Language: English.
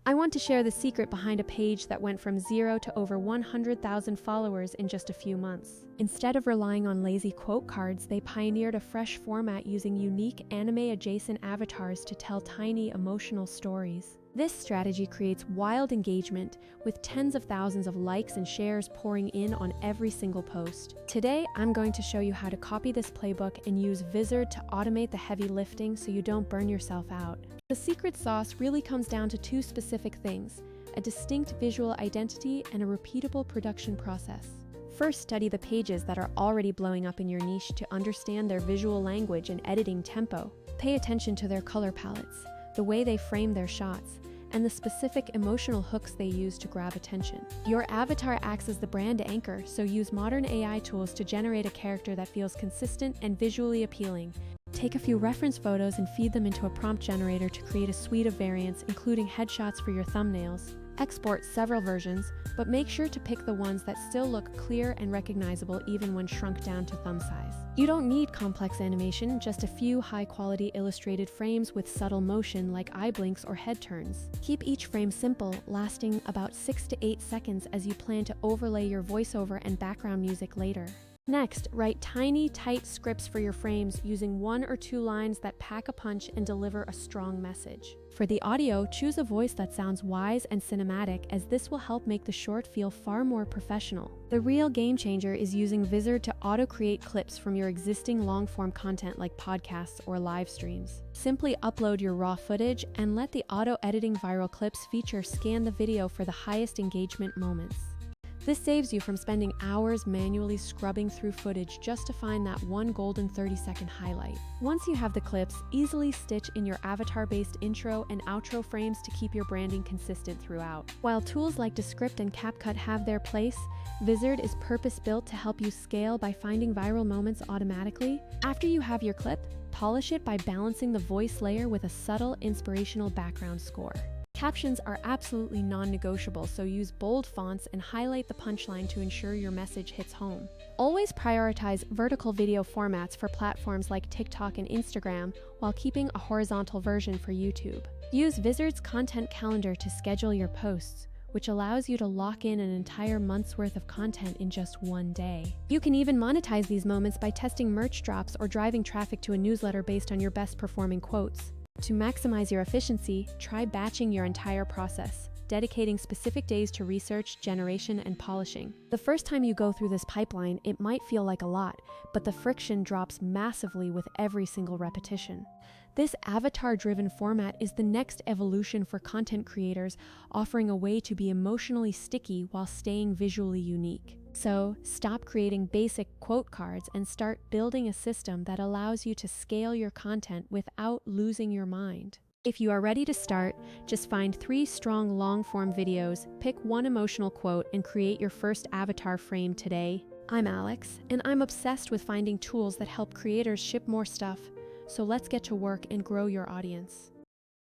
I want to share the secret behind a page that went from 0 to over 100,000 followers in just a few months. Instead of relying on lazy quote cards, they pioneered a fresh format using unique anime-adjacent avatars to tell tiny emotional stories. This strategy creates wild engagement, with tens of thousands of likes and shares pouring in on every single post. Today, I'm going to show you how to copy this playbook and use Vizard to automate the heavy lifting so you don't burn yourself out. The secret sauce really comes down to two specific things: a distinct visual identity and a repeatable production process. First, study the pages that are already blowing up in your niche to understand their visual language and editing tempo. Pay attention to their color palettes, the way they frame their shots, and the specific emotional hooks they use to grab attention. Your avatar acts as the brand anchor, so use modern AI tools to generate a character that feels consistent and visually appealing. Take a few reference photos and feed them into a prompt generator to create a suite of variants, including headshots for your thumbnails. Export several versions, but make sure to pick the ones that still look clear and recognizable even when shrunk down to thumb size. You don't need complex animation, just a few high-quality illustrated frames with subtle motion like eye blinks or head turns. Keep each frame simple, lasting about 6 to 8 seconds as you plan to overlay your voiceover and background music later. Next, write tiny, tight scripts for your frames using 1 or 2 lines that pack a punch and deliver a strong message. For the audio, choose a voice that sounds wise and cinematic, as this will help make the short feel far more professional. The real game changer is using Vizard to auto-create clips from your existing long-form content like podcasts or live streams. Simply upload your raw footage and let the auto-editing viral clips feature scan the video for the highest engagement moments. This saves you from spending hours manually scrubbing through footage just to find that one golden 30-second highlight. Once you have the clips, easily stitch in your avatar-based intro and outro frames to keep your branding consistent throughout. While tools like Descript and CapCut have their place, Vizard is purpose-built to help you scale by finding viral moments automatically. After you have your clip, polish it by balancing the voice layer with a subtle, inspirational background score. Captions are absolutely non-negotiable, so use bold fonts and highlight the punchline to ensure your message hits home. Always prioritize vertical video formats for platforms like TikTok and Instagram, while keeping a horizontal version for YouTube. Use Vizard's content calendar to schedule your posts, which allows you to lock in an entire month's worth of content in just one day. You can even monetize these moments by testing merch drops or driving traffic to a newsletter based on your best performing quotes. To maximize your efficiency, try batching your entire process, dedicating specific days to research, generation, and polishing. The first time you go through this pipeline, it might feel like a lot, but the friction drops massively with every single repetition. This avatar-driven format is the next evolution for content creators, offering a way to be emotionally sticky while staying visually unique. So, stop creating basic quote cards and start building a system that allows you to scale your content without losing your mind. If you are ready to start, just find 3 strong long-form videos, pick one emotional quote, and create your first avatar frame today. I'm Alex, and I'm obsessed with finding tools that help creators ship more stuff. So let's get to work and grow your audience.